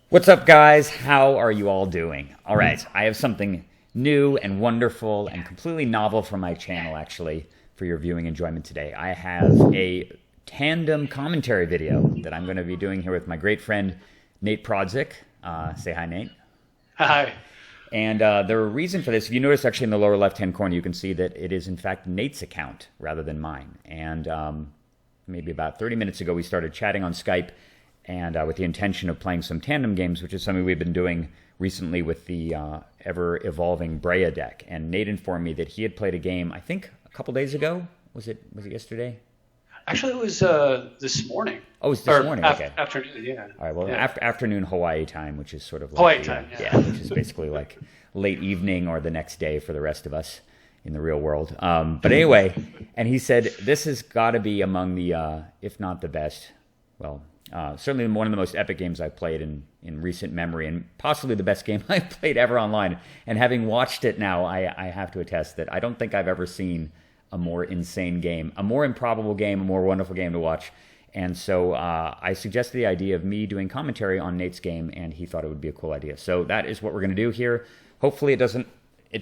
What's up, guys? How are you all doing? All right, I have something new and wonderful and completely novel for my channel, actually, for your viewing enjoyment today. I have a tandem commentary video that I'm going to be doing here with my great friend, Nate Prawdzik. Say hi, Nate. Hi. And the reason for this, if you notice actually in the lower left-hand corner, you can see that it is, in fact, Nate's account rather than mine. And maybe about 30 minutes ago, we started chatting on Skype, and with the intention of playing some tandem games, which is something we've been doing recently with the ever-evolving Breya deck. And Nate informed me that he had played a game, I think, a couple days ago. Was it yesterday? Actually, it was this morning. Oh, it was this morning. Okay. Afternoon, yeah. All right. Well, yeah. Afternoon Hawaii time, which is sort of like Hawaii time. Yeah. Which is basically like late evening or the next day for the rest of us in the real world. But anyway, and he said this has got to be among the, if not the best, well, certainly one of the most epic games I've played in recent memory, and possibly the best game I've played ever online. And having watched it now, I have to attest that I don't think I've ever seen a more insane game, a more improbable game, a more wonderful game to watch. And so I suggested the idea of me doing commentary on Nate's game, and he thought it would be a cool idea. So that is what we're going to do here. Hopefully it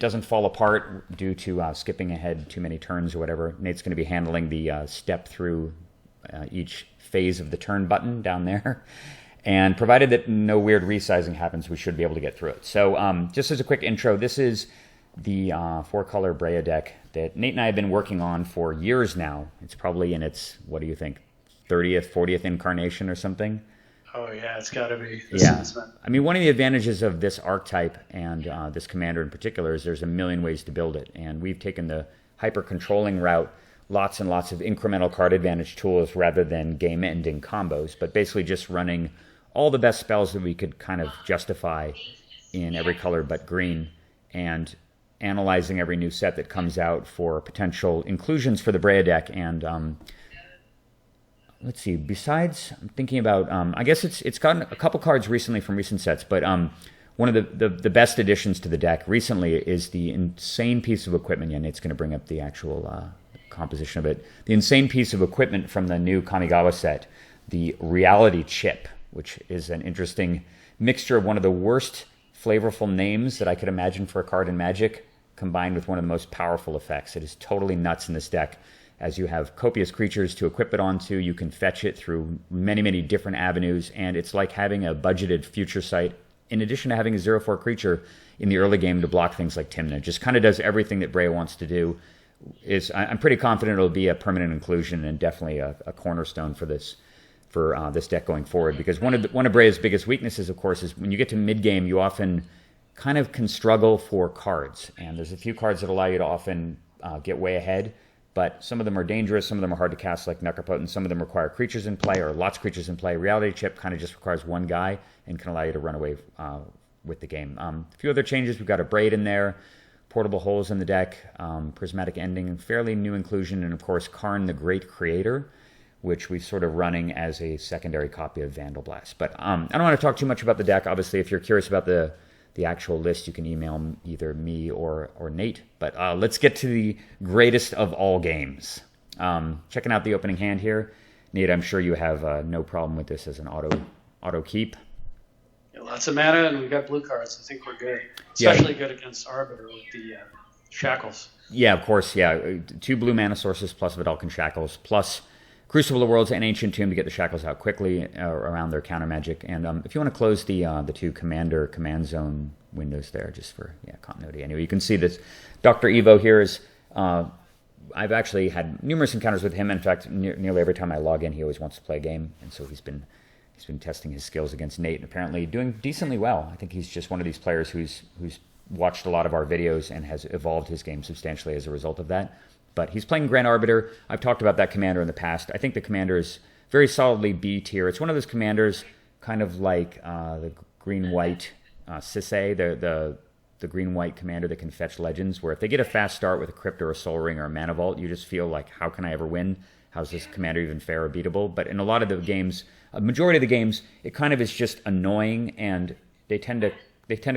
doesn't fall apart due to skipping ahead too many turns or whatever. Nate's going to be handling the step through each phase of the turn button down there. And provided that no weird resizing happens, we should be able to get through it. So just as a quick intro, this is the four-color Breya deck that Nate and I have been working on for years now. It's probably in its, what do you think, 30th, 40th incarnation or something? Oh, yeah, it's got to be. I mean, one of the advantages of this archetype and this commander in particular is there's a million ways to build it. And we've taken the hyper-controlling route, lots and lots of incremental card advantage tools rather than game-ending combos, but basically just running all the best spells that we could kind of justify in every color but green, and analyzing every new set that comes out for potential inclusions for the Breya deck. And let's see, besides, I'm thinking about, I guess it's gotten a couple cards recently from recent sets, but one of the best additions to the deck recently is the insane piece of equipment. Yeah, Nate's going to bring up the actual composition of it. The insane piece of equipment from the new Kamigawa set, the reality chip, which is an interesting mixture of one of the worst flavorful names that I could imagine for a card in Magic, combined with one of the most powerful effects. It is totally nuts in this deck. As you have copious creatures to equip it onto, you can fetch it through many, many different avenues, and it's like having a budgeted future sight, in addition to having a 0/4 creature in the early game to block things like Tymna. It just kind of does everything that Breya wants to do. I'm pretty confident it'll be a permanent inclusion and definitely a cornerstone for this deck going forward. Because one of Breya's biggest weaknesses, of course, is when you get to mid game, you often kind of can struggle for cards, and there's a few cards that allow you to often get way ahead. But some of them are dangerous, some of them are hard to cast like Necropotent, some of them require creatures in play or lots of creatures in play. Reality Chip kind of just requires one guy and can allow you to run away with the game. A few other changes, we've got a Braid in there, portable holes in the deck, prismatic ending, fairly new inclusion, and of course Karn the Great Creator, which we're sort of running as a secondary copy of Vandal Blast. But I don't want to talk too much about the deck. Obviously, if you're curious about the actual list, you can email either me or Nate. But let's get to the greatest of all games. Checking out the opening hand here. Nate, I'm sure you have no problem with this as an auto keep. Yeah, lots of mana, and we've got blue cards. I think we're good. Especially good against Arbiter with the Shackles. Yeah, of course, yeah. 2 blue mana sources plus Vidalcan Shackles, plus Crucible of Worlds and Ancient Tomb to get the Shackles out quickly around their counter magic. And if you want to close the 2 command zone windows there, just for continuity. Anyway, you can see this. Dr. Evo here is, I've actually had numerous encounters with him. In fact, nearly every time I log in, he always wants to play a game. And so he's been testing his skills against Nate and apparently doing decently well. I think he's just one of these players who's watched a lot of our videos and has evolved his game substantially as a result of that. But he's playing Grand Arbiter. I've talked about that commander in the past. I think the commander is very solidly B tier. It's one of those commanders, kind of like the green-white Sisay, the green-white commander that can fetch legends, where if they get a fast start with a Crypt or a Soul Ring or a Mana Vault, you just feel like, how can I ever win? How's this commander even fair or beatable? But in a lot of the games, a majority of the games, it kind of is just annoying, and they tend to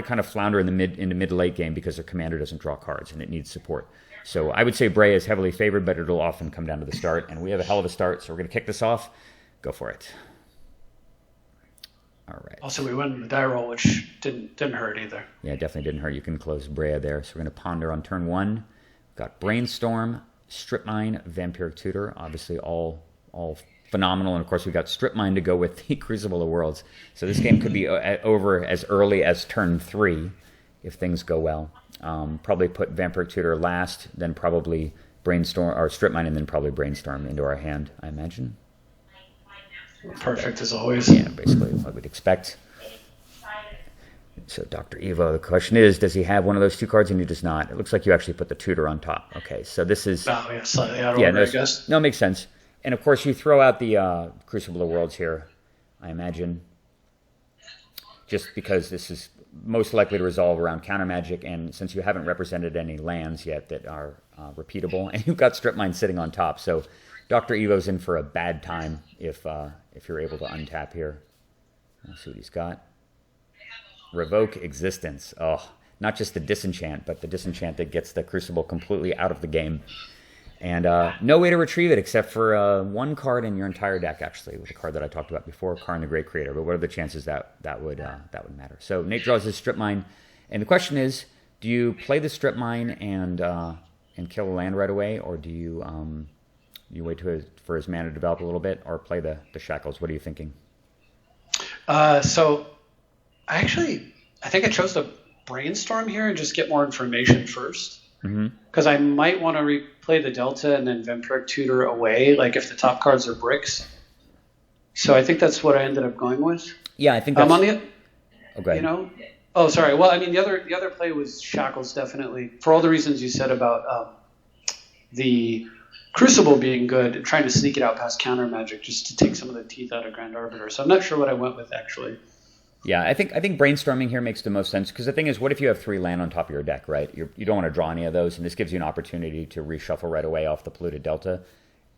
kind of flounder in the mid to late game because their commander doesn't draw cards and it needs support. So I would say Breya is heavily favored, but it'll often come down to the start, and we have a hell of a start, so we're going to kick this off. Go for it. All right. Also, we went the die roll, which didn't hurt either. Yeah, definitely didn't hurt. You can close Breya there. So we're going to ponder on turn 1. We've got Brainstorm, Strip Mine, Vampiric Tutor, obviously all phenomenal. And of course, we've got Strip Mine to go with the Crucible of Worlds. So this game could be over as early as turn 3 if things go well. Probably put Vampiric Tutor last, then probably Brainstorm or Strip Mine, and then probably Brainstorm into our hand, I imagine. Perfect as always. Yeah, basically what we'd expect. So Dr. Evo, the question is, does he have one of those 2 cards and he does not? It looks like you actually put the tutor on top. Okay, so this is... Oh, yeah, slightly out of order, I guess. No, it makes sense. And of course, you throw out the Crucible of Worlds here, I imagine, just because this is most likely to resolve around counter magic, and since you haven't represented any lands yet that are repeatable, and you've got Strip Mine sitting on top, so Dr. Evo's in for a bad time if you're able to untap here. Let's see what he's got. Revoke Existence. Oh, not just the disenchant, but the disenchant that gets the Crucible completely out of the game. And no way to retrieve it except for 1 card in your entire deck, actually, with the card that I talked about before, Karn the Great Creator. But what are the chances that would matter? So Nate draws his Strip Mine, and the question is, do you play the Strip Mine and kill a land right away, or do you wait for his mana to develop a little bit, or play the Shackles? What are you thinking? So I think I chose to Brainstorm here and just get more information first. Because I might want to replay the Delta and then Vampiric Tutor away, like if the top cards are bricks. So I think that's what I ended up going with. Yeah, I think that's... You know? Oh, sorry. Well, I mean, the other play was Shackles, definitely. For all the reasons you said about the Crucible being good and trying to sneak it out past counter magic just to take some of the teeth out of Grand Arbiter. So I'm not sure what I went with, actually. Yeah, I think brainstorming here makes the most sense, because the thing is, what if you have 3 land on top of your deck, right? You don't want to draw any of those, and this gives you an opportunity to reshuffle right away off the polluted Delta,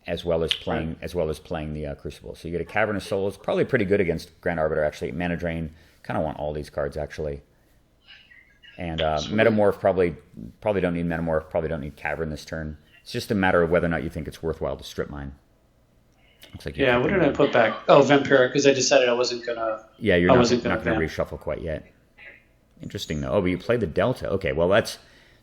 as well as playing the Crucible. So you get a Cavern of Souls, probably pretty good against Grand Arbiter, actually. Mana Drain, kind of want all these cards, actually. And Metamorph, probably don't need Metamorph, probably don't need Cavern this turn. It's just a matter of whether or not you think it's worthwhile to Strip Mine. Looks like what did I put back? Oh, Vampiric, because I decided I wasn't going to... Yeah, you're not going to reshuffle quite yet. Interesting, though. Oh, but you play the Delta. Okay, well, that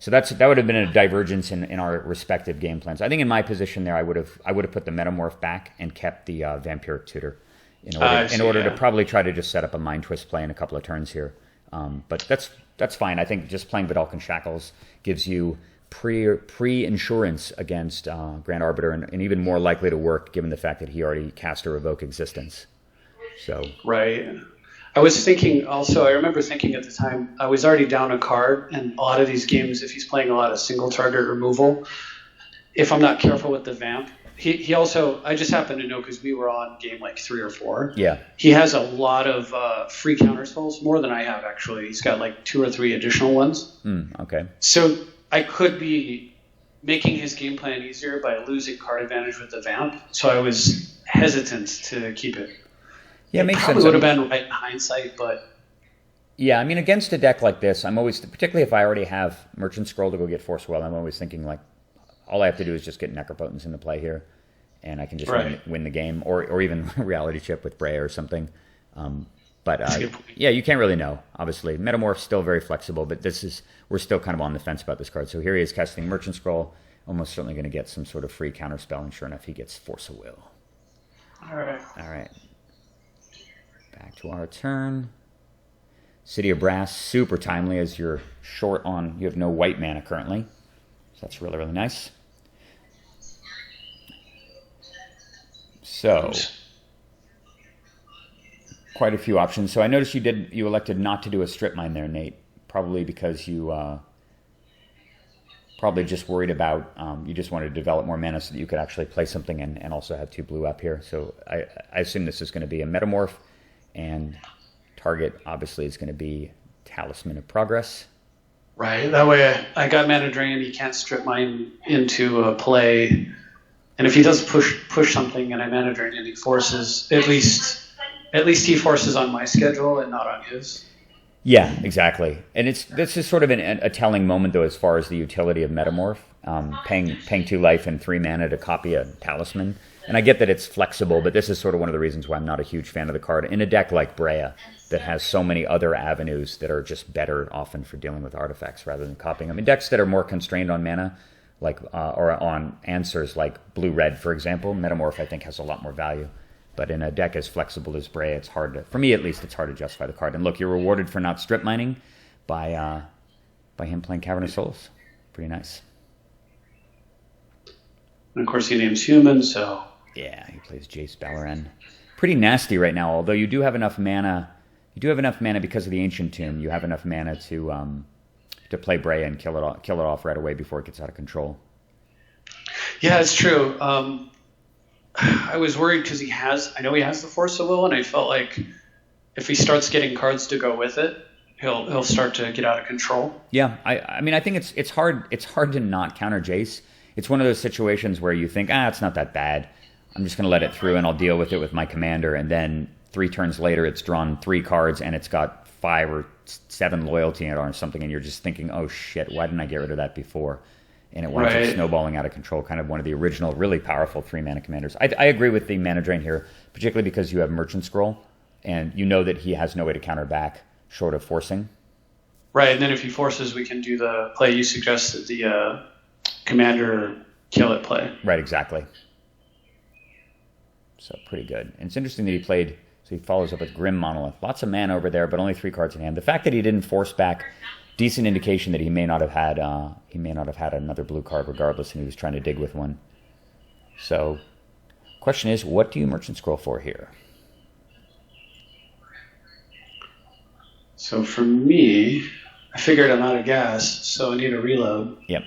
would have been a divergence in our respective game plans. I think in my position there, I would have put the Metamorph back and kept the Vampiric Tutor in order to probably try to just set up a Mind Twist play in a couple of turns here. But that's fine. I think just playing Vidalcan Shackles gives you pre-insurance against Grand Arbiter, and even more likely to work given the fact that he already cast a Revoke Existence. So right. I was thinking also, I remember thinking at the time, I was already down a card, and a lot of these games, if he's playing a lot of single target removal, if I'm not careful with the Vamp, he also, I just happen to know because we were on game like 3 or 4. Yeah. He has a lot of free counter spells, more than I have actually. He's got like 2 or 3 additional ones. Okay. So I could be making his game plan easier by losing card advantage with the Vamp, so I was hesitant to keep it. Yeah, it makes sense. Probably would have been right in hindsight, but... Yeah, I mean, against a deck like this, I'm always, particularly if I already have Merchant Scroll to go get Force Well, I'm always thinking, like, all I have to do is just get Necropotence into play here, and I can just win the game, or even Reality Chip with Breya or something. But yeah, you can't really know, obviously. Metamorph's still very flexible, but we're still kind of on the fence about this card. So here he is casting Merchant Scroll, almost certainly going to get some sort of free counter spell, and sure enough, he gets Force of Will. All right. Back to our turn. City of Brass, super timely as you're short on, you have no white mana currently. So that's really, really nice. So, quite a few options. So I noticed you elected not to do a Strip Mine there, Nate. Probably because you probably just worried about, you just wanted to develop more mana so that you could actually play something and also have 2 blue up here. So I assume this is going to be a Metamorph, and target obviously is going to be Talisman of Progress. Right. That way I got Mana Drain. He can't Strip Mine into a play. And if he does push something and I Mana Drain and he forces, at least he forces on my schedule and not on his. Yeah, exactly. And this is sort of a telling moment, though, as far as the utility of Metamorph. Paying 2 life and 3 mana to copy a Talisman. And I get that it's flexible, but this is sort of one of the reasons why I'm not a huge fan of the card. In a deck like Breya, that has so many other avenues that are just better often for dealing with artifacts rather than copying them. In decks that are more constrained on mana, like or on answers like blue-red, for example, Metamorph, I think, has a lot more value. But in a deck as flexible as Breya, it's hard to, for me at least, it's hard to justify the card. And look, you're rewarded for not strip mining by him playing Cavern of Souls. Pretty nice. And of course, he names human, so... Yeah, he plays Jace Balaran. Pretty nasty right now, although you do have enough mana. You do have enough mana because of the Ancient Tomb. You have enough mana to play Breya and kill it off right away before it gets out of control. Yeah, it's true. I was worried because I know he has the Force of Will, and I felt like if he starts getting cards to go with it, he'll start to get out of control. Yeah, I mean, I think it's hard to not counter Jace. It's one of those situations where you think, it's not that bad. I'm just going to let it through and I'll deal with it with my commander. And then 3 turns later, it's drawn 3 cards and it's got 5 or 7 loyalty in it or something. And you're just thinking, oh shit, why didn't I get rid of that before? And it winds up snowballing out of control, kind of one of the original, really powerful 3-mana commanders. I agree with the mana drain here, particularly because you have Merchant Scroll and you know that he has no way to counter back short of forcing. Right, and then if he forces, we can do the play you suggested, the commander kill it play. Right, exactly. So pretty good. And it's interesting that he follows up with Grim Monolith. Lots of mana over there, but only 3 cards in hand. The fact that he didn't force back, decent indication that he may not have had another blue card regardless, and he was trying to dig with one. So, question is, what do you Merchant Scroll for here? So for me, I figured I'm out of gas, so I need a reload. Yep.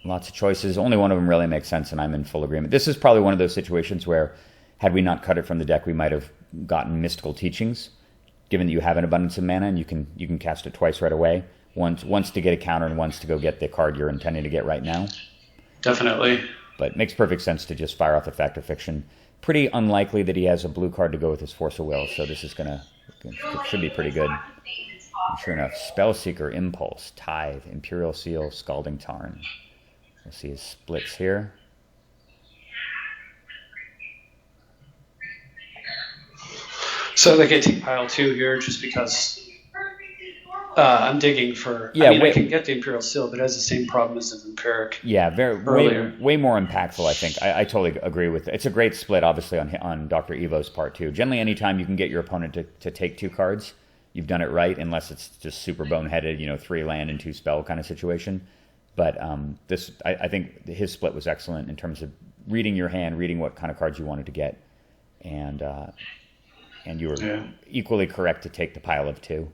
Lots of choices. Only one of them really makes sense, and I'm in full agreement. This is probably one of those situations where, had we not cut it from the deck, we might have gotten Mystical Teachings, given that you have an abundance of mana and you can cast it twice right away. Once to get a counter and once to go get the card you're intending to get right now. Definitely. But it makes perfect sense to just fire off the Fact or Fiction. Pretty unlikely that he has a blue card to go with his Force of Will, so this is should be pretty good. And sure enough, Spellseeker, Impulse, Tithe, Imperial Seal, Scalding Tarn. We'll see his splits here. So like I take pile 2 here just because I'm digging for... Yeah, I can get the Imperial Seal, but it has the same problem as the Vampiric. Yeah, way more impactful, I think. I totally agree with it. It's a great split, obviously, on Dr. Evo's part, too. Generally, anytime you can get your opponent to take 2 cards, you've done it right, unless it's just super boneheaded, 3 land and 2 spell kind of situation. But I think his split was excellent in terms of reading your hand, reading what kind of cards you wanted to get. And you were equally correct to take the pile of 2.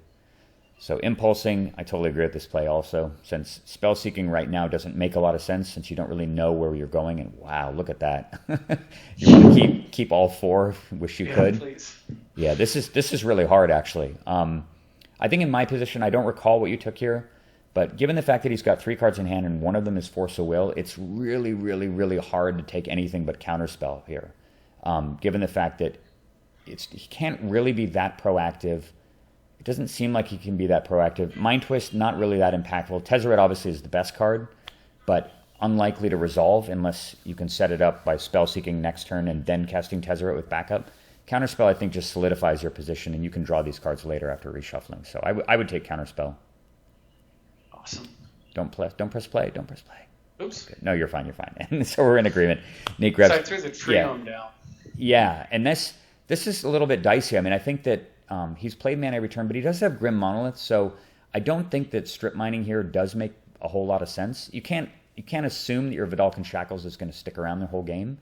So impulsing, I totally agree with this play also, since spell seeking right now doesn't make a lot of sense since you don't really know where you're going. And wow, look at that! You want to keep all 4? Wish you could. Please. Yeah, this is really hard actually. I think in my position, I don't recall what you took here, but given the fact that he's got 3 cards in hand and one of them is Force of Will, it's really, really, really hard to take anything but counterspell here. Given the fact that he can't really be that proactive. It doesn't seem like he can be that proactive. Mind Twist, not really that impactful. Tezzeret obviously is the best card, but unlikely to resolve unless you can set it up by spell seeking next turn and then casting Tezzeret with backup. Counterspell, I think, just solidifies your position, and you can draw these cards later after reshuffling. So I would take Counterspell. Awesome. Don't press play. Don't press play. Oops. Okay. No, you're fine. And so we're in agreement. Nate grabs. So I threw the Triome down. Yeah, and this is a little bit dicey. I mean, I think that he's played mana every turn, but he does have Grim Monolith, so I don't think that strip mining here does make a whole lot of sense. You can't assume that your Vidalcan Shackles is going to stick around the whole game,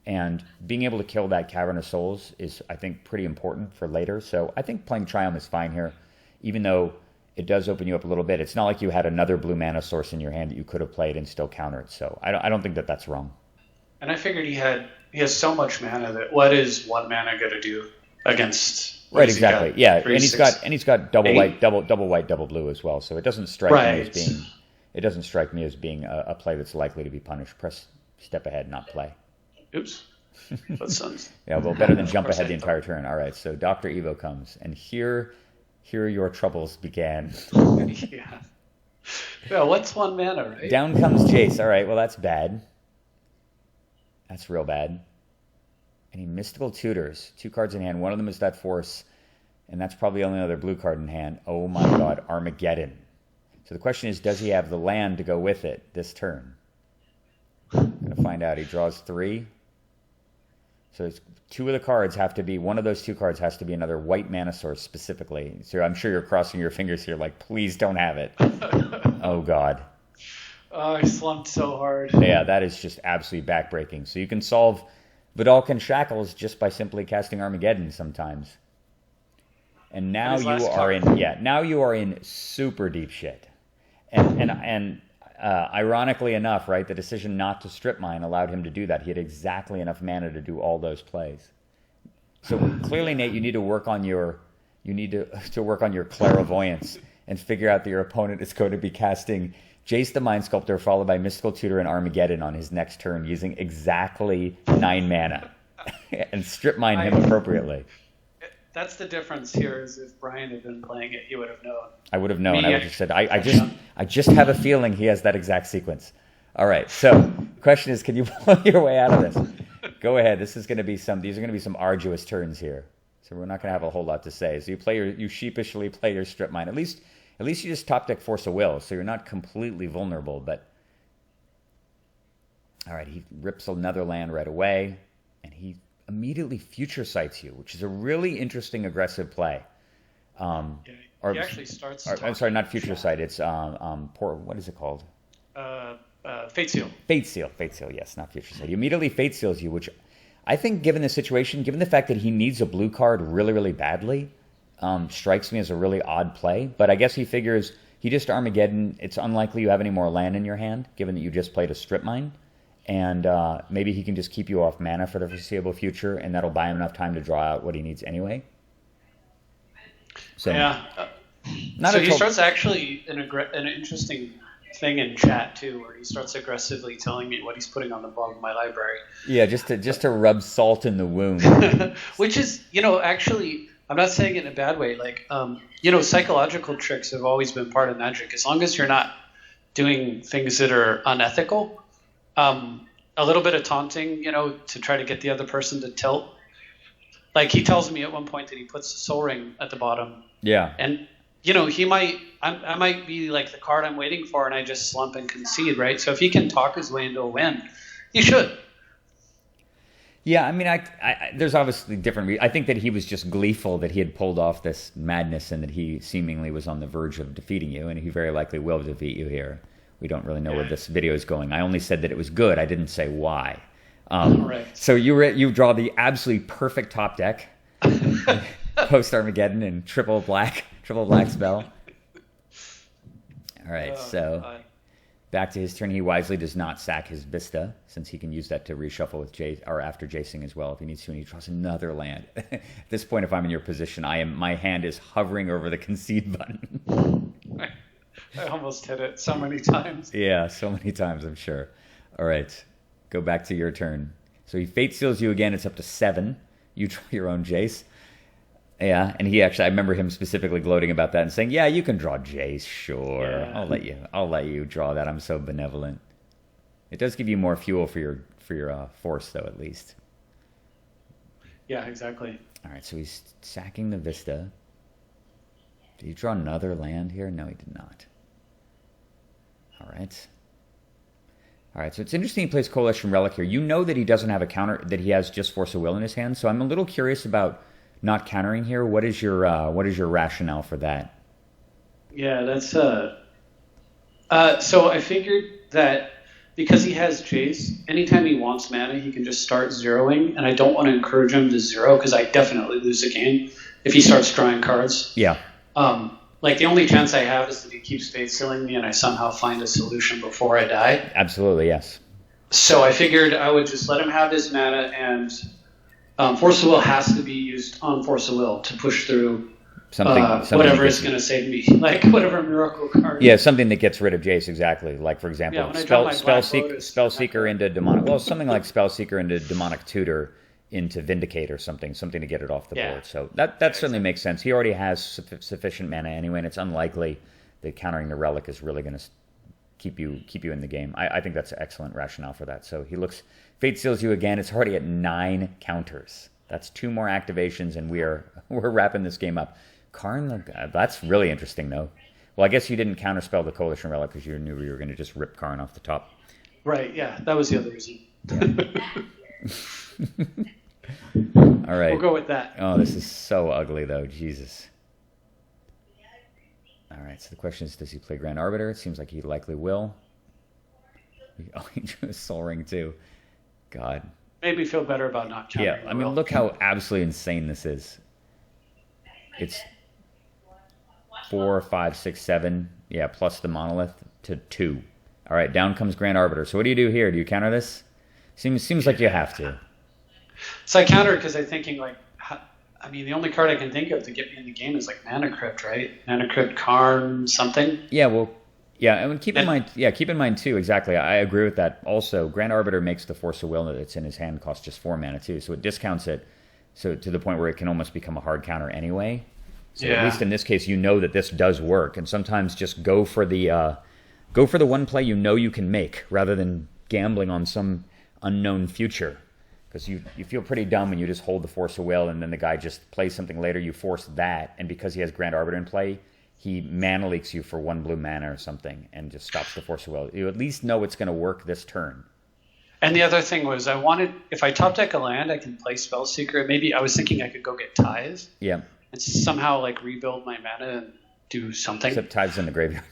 and being able to kill that Cavern of Souls is, I think, pretty important for later. So I think playing Triumph is fine here, even though it does open you up a little bit. It's not like you had another blue mana source in your hand that you could have played and still counter it. So I don't think that that's wrong. And I figured he has so much mana that what is 1 mana going to do against? Right, exactly. Yeah, and he's got double white, double blue as well. So it doesn't strike me as being a play that's likely to be punished. Press step ahead, not play. Oops. That sounds. Yeah, well, better than jump ahead the entire turn. All right, so Dr. Evo comes, and here Here your troubles began. Yeah. Well, what's 1 mana, right? Down comes Jace. All right, well, that's bad. That's real bad. And he mystical tutors. 2 cards in hand. One of them is that force, and that's probably the only other blue card in hand. Oh my god, Armageddon. So the question is, does he have the land to go with it this turn? I'm going to find out. He draws 3. So it's 2 of the cards have to be, one of those 2 cards has to be another white mana source specifically. So I'm sure you're crossing your fingers here like, please don't have it. Oh god. Oh, I slumped so hard. Yeah, that is just absolutely backbreaking. So you can solve Vidalcan Shackles just by simply casting Armageddon sometimes. And now you are in super deep shit. And ironically enough, right, the decision not to strip mine allowed him to do that. He had exactly enough mana to do all those plays. So clearly, Nate, you need to work on your clairvoyance and figure out that your opponent is going to be casting Jace the Mind Sculptor followed by Mystical Tutor and Armageddon on his next turn using exactly 9 mana and strip mine him appropriately. That's the difference here. Is if Brian had been playing it, he would have known. I would have known. I would have said, I just have a feeling he has that exact sequence. All right. So the question is, can you pull your way out of this? Go ahead. These are going to be some arduous turns here. So we're not going to have a whole lot to say. So you sheepishly play your strip mine. At least you just top deck Force of Will, so you're not completely vulnerable. But all right, he rips another land right away, and he immediately future sights you, which is a really interesting aggressive play. He actually starts. I'm sorry, not future sight. It's what is it called? Fate Seal. Fate Seal. Yes, not future sight. He immediately Fate Seals you, which I think, given the situation, given the fact that he needs a blue card really, really badly, strikes me as a really odd play. But I guess he figures he just Armageddon. It's unlikely you have any more land in your hand, given that you just played a strip mine. And maybe he can just keep you off mana for the foreseeable future, and that'll buy him enough time to draw out what he needs anyway. So yeah. He starts actually an interesting thing in chat too, where he starts aggressively telling me what he's putting on the bottom of my library. Yeah, just to rub salt in the wound. Which is, actually, I'm not saying it in a bad way. Like, psychological tricks have always been part of Magic. As long as you're not doing things that are unethical. A little bit of taunting, to try to get the other person to tilt. Like he tells me at one point that he puts a Soul Ring at the bottom. Yeah. And, I might be like the card I'm waiting for and I just slump and concede, right? So if he can talk his way into a win, he should. Yeah, I mean, there's obviously different. I think that he was just gleeful that he had pulled off this madness and that he seemingly was on the verge of defeating you, and he very likely will defeat you here. We don't really know where this video is going. I only said that it was good. I didn't say why. Right. So you draw the absolutely perfect top deck, post Armageddon and triple black spell. All right, back to his turn. He wisely does not sack his Vista, since he can use that to reshuffle with after Jacing as well if he needs to, and he draws another land. At this point, if I'm in your position, my hand is hovering over the concede button. I almost hit it so many times. Yeah, so many times, I'm sure. All right, go back to your turn. So he Fate Seals you again. It's up to 7. You draw your own Jace. Yeah, and I remember him specifically gloating about that and saying, "Yeah, you can draw Jace, sure. Yeah. I'll let you draw that. I'm so benevolent." It does give you more fuel for your force, though, at least. Yeah, exactly. All right, so he's sacking the Vista. Did he draw another land here? No, he did not. All right, so it's interesting he plays Coalition Relic here. You know that he doesn't have a counter, that he has just Force of Will in his hand, so I'm a little curious about not countering here. What is your rationale for that? Yeah, that's so I figured that because he has Jace, anytime he wants mana, he can just start zeroing, and I don't want to encourage him to zero because I definitely lose a game if he starts drawing cards. Yeah. Like the only chance I have is that he keeps Fate Sealing me and I somehow find a solution before I die. Absolutely, yes. So I figured I would just let him have his mana, and Force of Will has to be used on Force of Will to push through something whatever is going to save me, like whatever miracle card. Yeah, something that gets rid of Jace, exactly. Like, for example, Spellseeker into Demonic... Well, something like Spellseeker into Demonic Tutor into Vindicate or something to get it off the board. So that certainly makes sense. He already has sufficient mana anyway, and it's unlikely that countering the Relic is really going to keep you in the game. I think that's an excellent rationale for that. So he looks, Fate Seals you again. It's already at 9 counters. That's 2 more activations, and we're wrapping this game up. Karn, that's really interesting, though. Well, I guess you didn't counterspell the Coalition Relic because you knew you were going to just rip Karn off the top. Right, yeah. That was the other reason. All right. We'll go with that. Oh, this is so ugly, though. Jesus. All right, so the question is, does he play Grand Arbiter? It seems like he likely will. Oh, he drew a Soul Ring, too. God. Made me feel better about not countering. Yeah, I mean, look how absolutely insane this is. It's 4, 5, 6, 7. Yeah, plus the Monolith to 2. All right, down comes Grand Arbiter. So what do you do here? Do you counter this? Seems like you have to. So I countered because I'm thinking, like, I mean, the only card I can think of to get me in the game is like Mana Crypt, right? Mana Crypt, Karn, something. Yeah, well, yeah, and keep in mind too. Exactly, I agree with that. Also, Grand Arbiter makes the Force of Will that's in his hand cost just 4 mana too, so it discounts it, so to the point where it can almost become a hard counter anyway. So at least in this case, you know that this does work, and sometimes just go for the one play you can make rather than gambling on some unknown future. Because you feel pretty dumb when you just hold the Force of Will and then the guy just plays something later, you force that, and because he has Grand Arbiter in play, he mana leaks you for 1 blue mana or something and just stops the Force of Will. You at least know it's going to work this turn. And the other thing was, I wanted, if I top deck a land, I can play Spellseeker. Maybe I was thinking I could go get Ties. Yeah. And somehow like rebuild my mana and do something. Except Ties in the graveyard.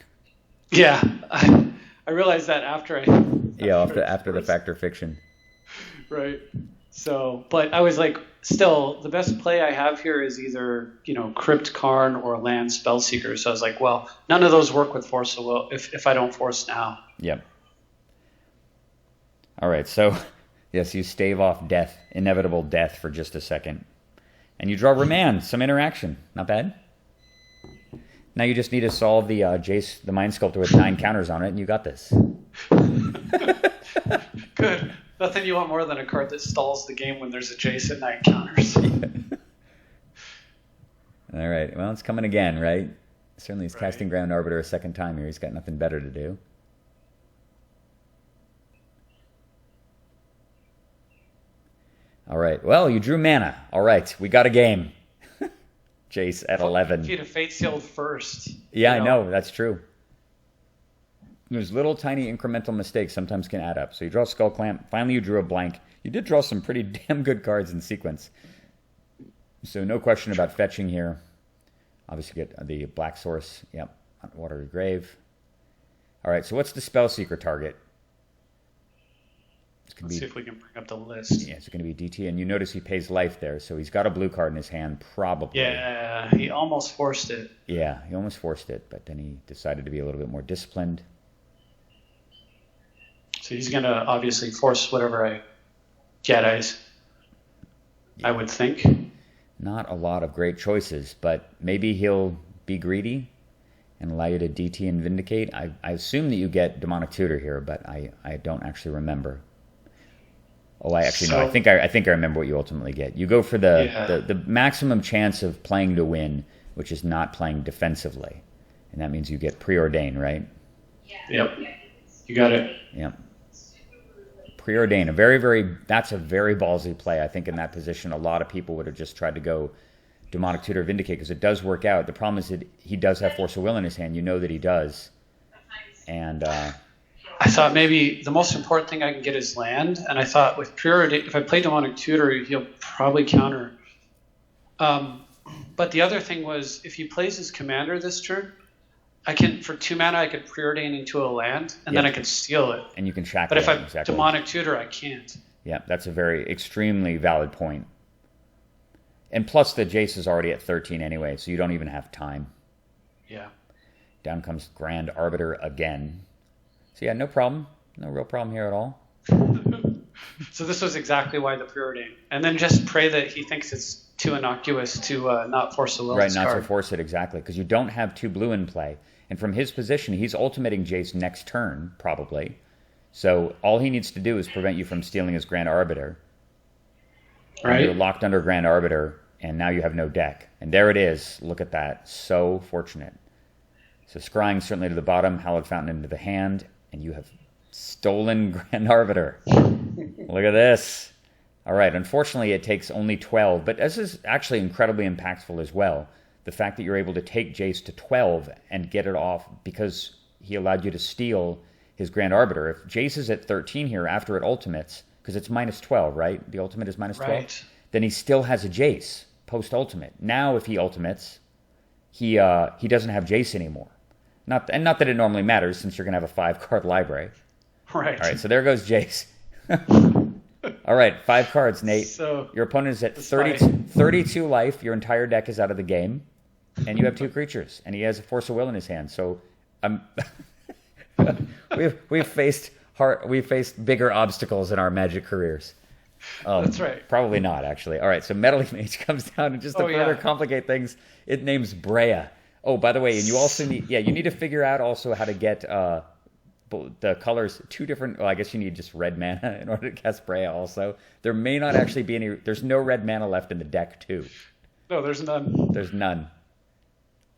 Yeah. I realized that after the Fact or Fiction. Right. So, but I was like, still, the best play I have here is either, Crypt, Karn, or land Spellseeker. So I was like, well, none of those work with Force of Will if I don't force now. Yep. All right, so, yes, you stave off death, inevitable death for just a second. And you draw Remand, some interaction. Not bad. Now you just need to solve the Jace, the Mind Sculptor with 9 counters on it, and you got this. Good. Nothing you want more than a card that stalls the game when there's a Jace and 9 counters. All right. Well, it's coming again, right? Certainly he's casting Grand Arbiter a second time here. He's got nothing better to do. All right. Well, you drew mana. All right. We got a game. Jace at 11. If you'd have Fate Sealed first. Yeah, I know. That's true. Those little tiny incremental mistakes sometimes can add up. So you draw Skull Clamp. Finally, you drew a blank. You did draw some pretty damn good cards in sequence. So no question about fetching here. Obviously get the Black Source. Yep. Watery Grave. All right, so what's the Spellseeker target? Let's see if we can bring up the list. Yeah, it's going to be DT. And you notice he pays life there. So he's got a blue card in his hand, probably. Yeah, he almost forced it. Yeah, he almost forced it. But then he decided to be a little bit more disciplined. So he's going to obviously force whatever I get, I would think. Not a lot of great choices, but maybe he'll be greedy and allow you to DT and Vindicate. I assume that you get Demonic Tutor here, but I don't actually remember. Oh, I think I remember what you ultimately get. You go for the maximum chance of playing to win, which is not playing defensively. And that means you get Preordain, right? Yep. You got it. Yep. Preordain, that's a very ballsy play. I think in that position, a lot of people would have just tried to go Demonic Tutor, Vindicate, because it does work out. The problem is that he does have Force of Will in his hand. You know that he does. And I thought maybe the most important thing I can get is land, and I thought with Preordain, if I play Demonic Tutor, he'll probably counter. But the other thing was, if he plays his commander this turn, I can, for 2 mana, I could Preordain into a land, and then I could steal it. And you can shackle it. But if exactly. Demonic Tutor, I can't. Yeah, that's a very extremely valid point. And plus, the Jace is already at 13 anyway, so you don't even have time. Yeah. Down comes Grand Arbiter again. So yeah, no problem. No real problem here at all. So this was exactly why the Preordain. And then just pray that he thinks it's too innocuous to not force the will. Right, not to force it, exactly. Because you don't have 2 blue in play. And from his position, he's ultimating Jace next turn, probably. So all he needs to do is prevent you from stealing his Grand Arbiter. Right. And you're locked under Grand Arbiter, and now you have no deck. And there it is. Look at that. So fortunate. So scrying certainly to the bottom, Hallowed Fountain into the hand, and you have stolen Grand Arbiter. Look at this. All right, unfortunately it takes only 12, but this is actually incredibly impactful as well. The fact that you're able to take Jace to 12 and get it off because he allowed you to steal his Grand Arbiter. If Jace is at 13 here after it ultimates, because it's minus 12, right? The ultimate is minus 12. Right. Then he still has a Jace post-ultimate. Now if he ultimates, he doesn't have Jace anymore. Not that it normally matters since you're going to have a 5-card library. Right. All right, so there goes Jace. All right, 5 cards, Nate. So, your opponent is at 32 life. Your entire deck is out of the game. And you have 2 creatures. And he has a Force of Will in his hand. So we've faced bigger obstacles in our Magic careers. That's right. Probably not, actually. All right, so Meddling Mage comes down, and just to further complicate things, it names Breya. Oh, by the way, and you also need to figure out also how to get the colors 2 different. Well, I guess you need just red mana in order to cast Breya. Also, there may not actually be any. There's no red mana left in the deck too. No, there's none. There's none.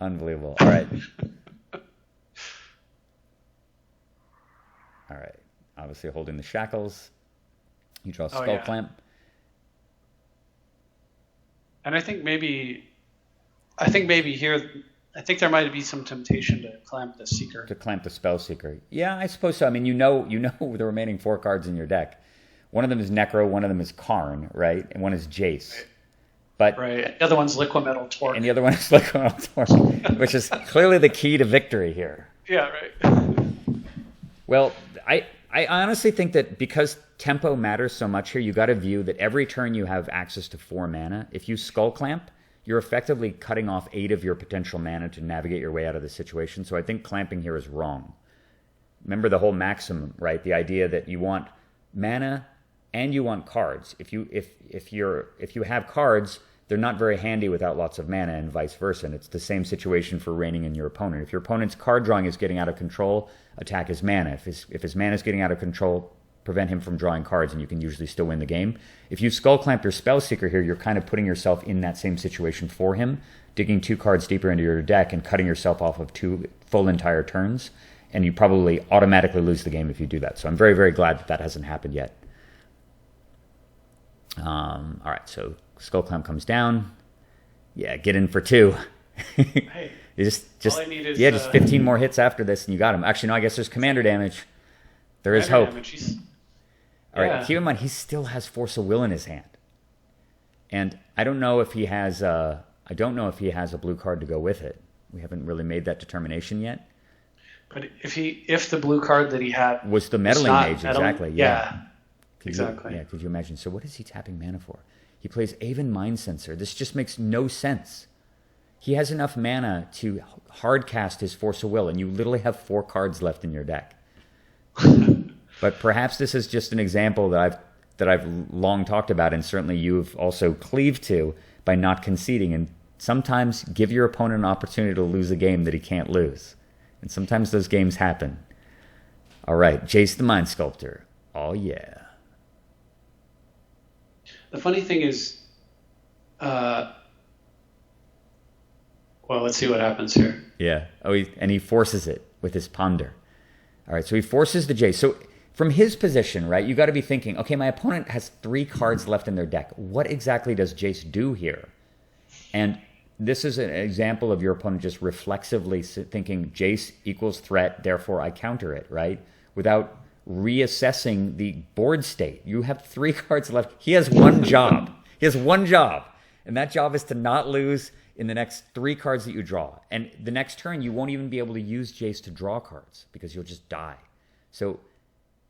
Unbelievable. All right. All right. Obviously holding the shackles. You draw Skull Clamp. And I think maybe here. I think there might be some temptation to clamp the Seeker. To clamp the Spell Seeker. Yeah, I suppose so. I mean, you know the remaining 4 cards in your deck. One of them is Necro, one of them is Karn, right? And one is Jace. Right. But right. The other one's Liquimetal Torque. And the other one is Liquimetal Torque, which is clearly the key to victory here. Yeah, right. Well, I honestly think that because tempo matters so much here, you got to view that every turn you have access to 4 mana. If you Skull Clamp, you're effectively cutting off 8 of your potential mana to navigate your way out of the situation. So I think clamping here is wrong. Remember the whole maximum, right? The idea that you want mana and you want cards. If you have cards, they're not very handy without lots of mana, and vice versa. And it's the same situation for reining in your opponent. If your opponent's card drawing is getting out of control, attack his mana. If his mana is getting out of control, prevent him from drawing cards, and you can usually still win the game. If you Skull Clamp your Spell Seeker here, you're kind of putting yourself in that same situation for him, digging 2 cards deeper into your deck and cutting yourself off of 2 full entire turns, and you probably automatically lose the game if you do that. So I'm very, very glad that hasn't happened yet. All right, so Skull Clamp comes down. Yeah, get in for 2. Hey, you just all I need is, just 15 more hits after this, and you got him. Actually, no, I guess there's commander damage. There is hope. All right, keep in mind he still has Force of Will in his hand, and I don't know if he has a blue card to go with it. We haven't really made that determination yet. But if the blue card that he had was the Meddling Mage, exactly, exactly. Could you imagine? So what is he tapping mana for? He plays Aven Mind Sensor. This just makes no sense. He has enough mana to hard cast his Force of Will, and you literally have 4 cards left in your deck. But perhaps this is just an example that I've long talked about, and certainly you've also cleaved to by not conceding. And sometimes give your opponent an opportunity to lose a game that he can't lose. And sometimes those games happen. All right, Jace the Mind Sculptor. Oh, yeah. The funny thing is, well, let's see what happens here. Yeah. Oh, he forces it with his Ponder. All right, so he forces the Jace. So from his position, right, you got to be thinking, okay, my opponent has 3 cards left in their deck. What exactly does Jace do here? And this is an example of your opponent just reflexively thinking Jace equals threat, therefore I counter it, right? Without reassessing the board state. You have 3 cards left. He has one job. He has one job. And that job is to not lose in the next 3 cards that you draw. And the next turn, you won't even be able to use Jace to draw cards because you'll just die. So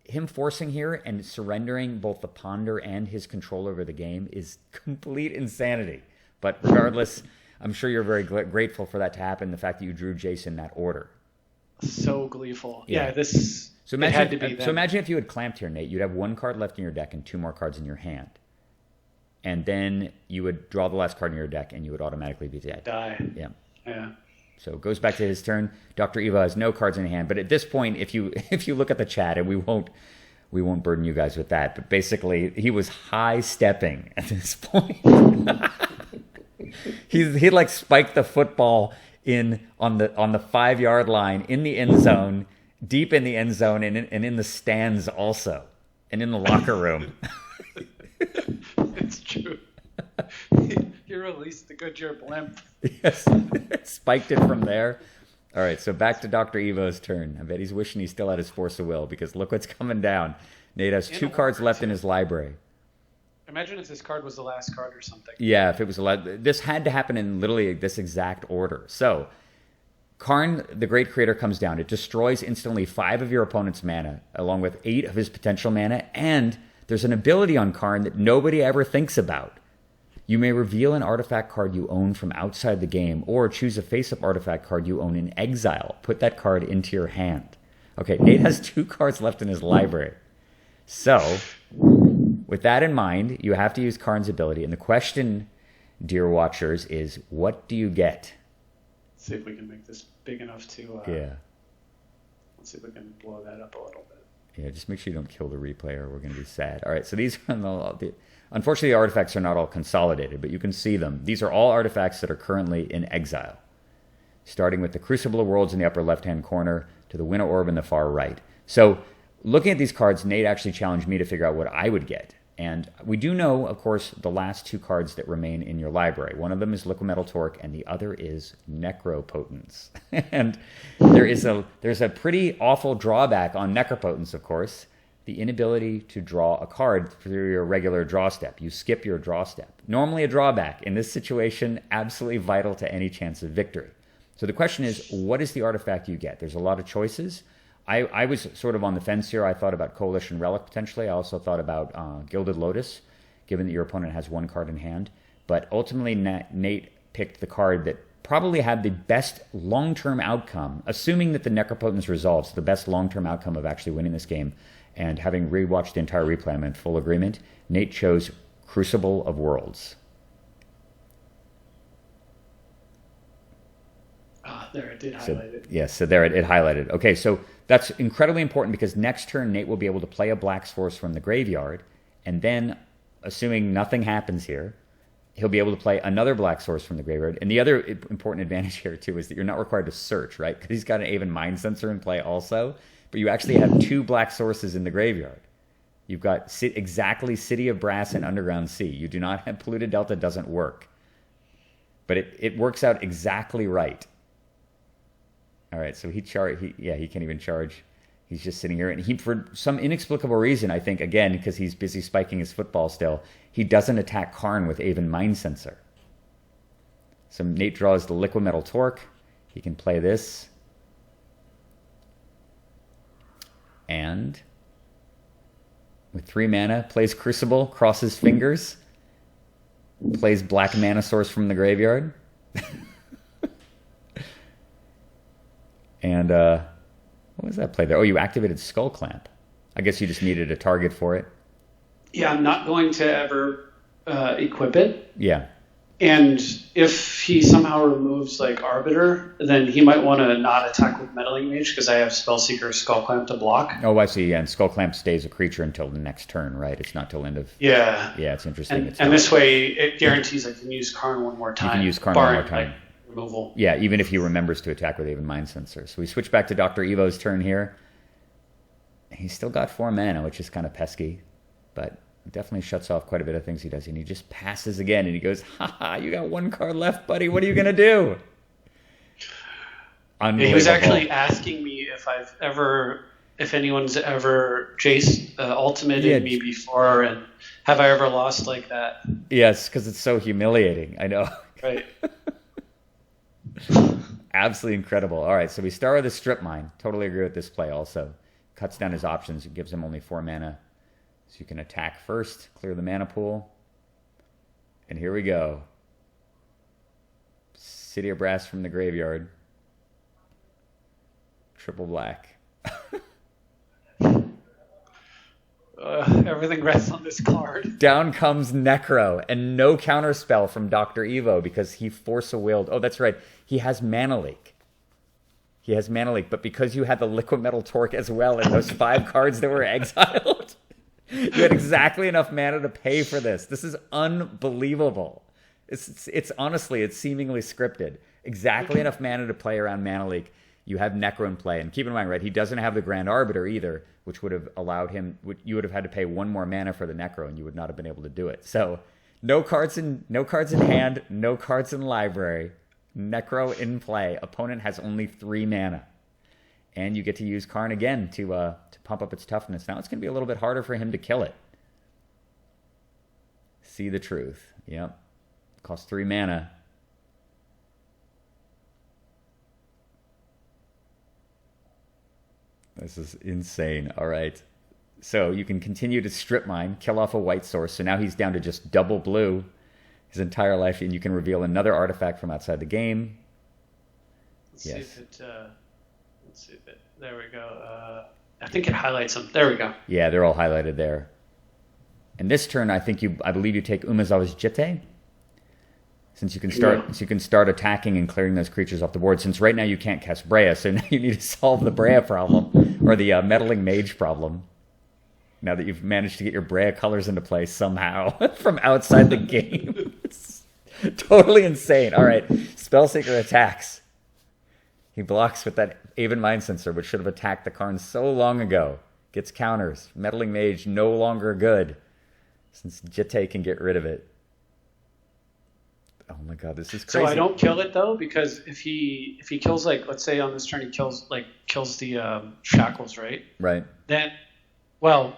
him forcing here and surrendering both the Ponder and his control over the game is complete insanity. But regardless, I'm sure you're very grateful for that to happen, the fact that you drew Jace in that order. So gleeful. So imagine if you had clamped here, Nate. You'd have 1 card left in your deck and 2 more cards in your hand. And then you would draw the last card in your deck, and you would automatically be dead. Die. Yeah. So it goes back to his turn. Dr. Eva has no cards in hand. But at this point, if you look at the chat, and we won't we won't burden you guys with that. But basically, he was high stepping at this point. he like spiked the football in on the 5-yard line in the end zone, deep in the end zone, and in the stands also, and in the locker room. It's true. He released the Goodyear blimp. Yes, spiked it from there. All right, so back to Dr. Evo's turn. I bet he's wishing he still had his Force of Will, because look what's coming down. Nate has 2 cards left in his library. Imagine if this card was the last card or something. Yeah, if it was this had to happen in literally this exact order. So, Karn, the Great Creator, comes down. It destroys instantly 5 of your opponent's mana, along with 8 of his potential mana, and there's an ability on Karn that nobody ever thinks about. You may reveal an artifact card you own from outside the game, or choose a face-up artifact card you own in exile. Put that card into your hand. Okay, Nate has 2 cards left in his library. So, with that in mind, you have to use Karn's ability. And the question, dear watchers, is what do you get? Let's see if we can make this big enough to... yeah. Let's see if we can blow that up a little bit. Yeah, just make sure you don't kill the replay or we're going to be sad. All right, so these are unfortunately, the artifacts are not all consolidated, but you can see them. These are all artifacts that are currently in exile, starting with the Crucible of Worlds in the upper left-hand corner to the Winter Orb in the far right. So looking at these cards, Nate actually challenged me to figure out what I would get. And we do know, of course, the last 2 cards that remain in your library. One of them is Liquimetal Torque, and the other is Necropotence. And there's a pretty awful drawback on Necropotence, of course, the inability to draw a card through your regular draw step. You skip your draw step. Normally a drawback. In this situation, absolutely vital to any chance of victory. So the question is, what is the artifact you get? There's a lot of choices. I was sort of on the fence here. I thought about Coalition Relic potentially. I also thought about Gilded Lotus, given that your opponent has 1 card in hand. But ultimately, Nate picked the card that probably had the best long-term outcome, assuming that the Necropotence resolves, the best long-term outcome of actually winning this game. And having rewatched the entire replay, I'm in full agreement. Nate chose Crucible of Worlds. There, it did highlight it. Yes, so there it highlighted. Okay, so that's incredibly important because next turn Nate will be able to play a Black Source from the graveyard, and then, assuming nothing happens here, he'll be able to play another Black Source from the graveyard. And the other important advantage here, too, is that you're not required to search, right? Because he's got an Aven Mind Sensor in play also, but you actually have 2 Black Sources in the graveyard. You've got exactly City of Brass and Underground Sea. You do not have Polluted Delta, doesn't work. But it works out exactly right. All right, so he can't even charge. He's just sitting here, and he, for some inexplicable reason, I think, again, because he's busy spiking his football still, he doesn't attack Karn with Aven Mind Sensor. So Nate draws the Liquimetal Torque. He can play this. And with 3 mana, plays Crucible, crosses fingers, plays Black Mana Source from the graveyard. And what was that play there? Oh, you activated Skull Clamp. I guess you just needed a target for it. Yeah, I'm not going to ever equip it. Yeah. And if he somehow removes like Arbiter, then he might want to not attack with Meddling Mage because I have Spellseeker Skull Clamp to block. Oh, I see. Yeah, and Skull Clamp stays a creature until the next turn, right? It's not till end of... Yeah. Yeah, it's interesting. And this way, it guarantees I can use Karn one more time. You can use Karn one more time. Like, removal. Yeah, even if he remembers to attack with Aven Mind Sensor. So we switch back to Dr. Evo's turn here. He's still got 4 mana, which is kind of pesky, but definitely shuts off quite a bit of things he does. And he just passes again, and he goes, "Ha, you got 1 card left, buddy. What are you going to do?" He was actually asking me if anyone's ever Jace ultimated me before, and have I ever lost like that? Yes, because it's so humiliating. I know. Right. Absolutely incredible. All right, so we start with a Strip Mine. Totally agree with this play also. Cuts down his options. It gives him only 4 mana. So you can attack first, clear the mana pool. And here we go. City of Brass from the graveyard. Triple black. Everything rests on this card. Down comes Necro, and no counterspell from Dr. Evo because he Force-a-Willed. Oh, that's right. He has Mana Leak. But because you had the Liquimetal Torque as well in those 5 cards that were exiled, You had exactly enough mana to pay for this. This is unbelievable. It's honestly, it's seemingly scripted. Exactly enough mana to play around Mana Leak. You have Necro in play. And keep in mind, right, he doesn't have the Grand Arbiter either, which would have allowed him, you would have had to pay 1 more mana for the Necro, and you would not have been able to do it. So no cards in hand, no cards in library, Necro in play. Opponent has only 3 mana. And you get to use Karn again to pump up its toughness. Now it's going to be a little bit harder for him to kill it. See the truth. Yep. Costs 3 mana. This is insane. All right. So you can continue to strip mine, kill off a white source. So now he's down to just double blue his entire life, and you can reveal another artifact from outside the game. Let's see if it, there we go. I think it highlights them. There we go. Yeah, they're all highlighted there. And this turn, I believe you take Umezawa's Jitte. Since you can start attacking and clearing those creatures off the board. Since right now you can't cast Breya, so now you need to solve the Breya problem, or the meddling mage problem. Now that you've managed to get your Breya colors into play somehow from outside the game. It's totally insane. All right, Spellseeker attacks. He blocks with that Aven Mind Sensor, which should have attacked the Karn so long ago. Gets counters. Meddling Mage no longer good, since Jitte can get rid of it. Oh my god, this is crazy. So I don't kill it though, because if he kills, like, let's say on this turn he kills the shackles, right? Right. Then, well,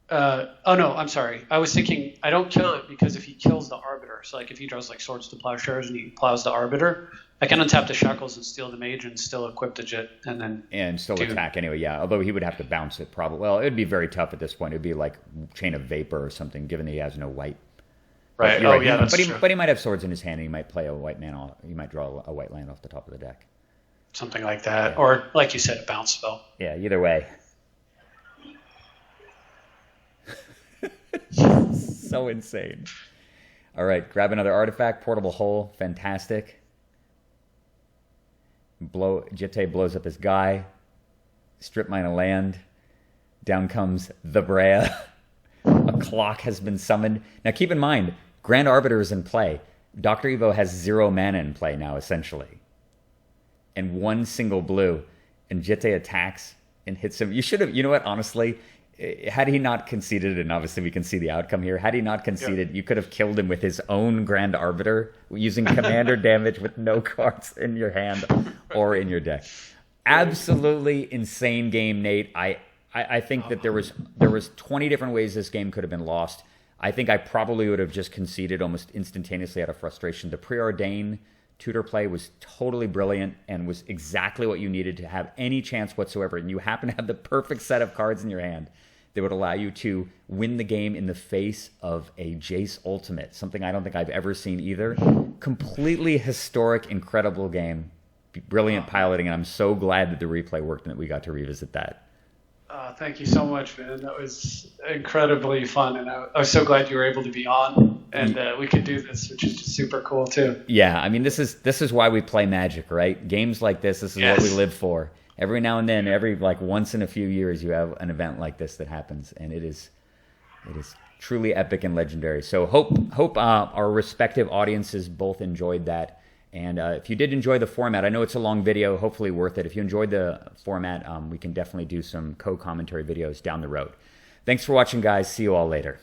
oh no, I'm sorry. I was thinking I don't kill it because if he kills the Arbiter, so like if he draws like Swords to Plowshares and he plows the Arbiter, I can untap the shackles and steal the mage and still equip the Jit and still attack anyway. Yeah, although he would have to bounce it probably. Well, it would be very tough at this point. It would be like Chain of Vapor or something, given that he has no white. Right. But, yeah, that's true. But he might have swords in his hand, and he might play a white mana. He might draw a white land off the top of the deck. Something like that, yeah. Or like you said, a bounce spell. Yeah. Either way. So insane. All right, grab another artifact. Portable Hole, fantastic. Jitte blows up his guy. Strip mine a land. Down comes the Breya. A clock has been summoned. Now keep in mind, Grand Arbiter is in play. Dr. Evo has 0 mana in play now, essentially. And 1 single blue. And Jitte attacks and hits him. You know what, honestly, had he not conceded, and obviously we can see the outcome here, had he not conceded, you could have killed him with his own Grand Arbiter using commander damage with no cards in your hand or in your deck. Absolutely insane game, Nate. I think that there was 20 different ways this game could have been lost. I think I probably would have just conceded almost instantaneously out of frustration. The preordain tutor play was totally brilliant and was exactly what you needed to have any chance whatsoever. And you happen to have the perfect set of cards in your hand that would allow you to win the game in the face of a Jace Ultimate, something I don't think I've ever seen either. Completely historic, incredible game. Brilliant piloting, and I'm so glad that the replay worked and that we got to revisit that. Thank you so much, man. That was incredibly fun, and I was so glad you were able to be on, and we could do this, which is just super cool too. Yeah, I mean, this is why we play Magic, right? Games like this is what we live for. Every now and then, once in a few years, you have an event like this that happens, and it is truly epic and legendary. So hope our respective audiences both enjoyed that. And if you did enjoy the format, I know it's a long video, hopefully worth it. If you enjoyed the format, we can definitely do some co-commentary videos down the road. Thanks for watching, guys. See you all later.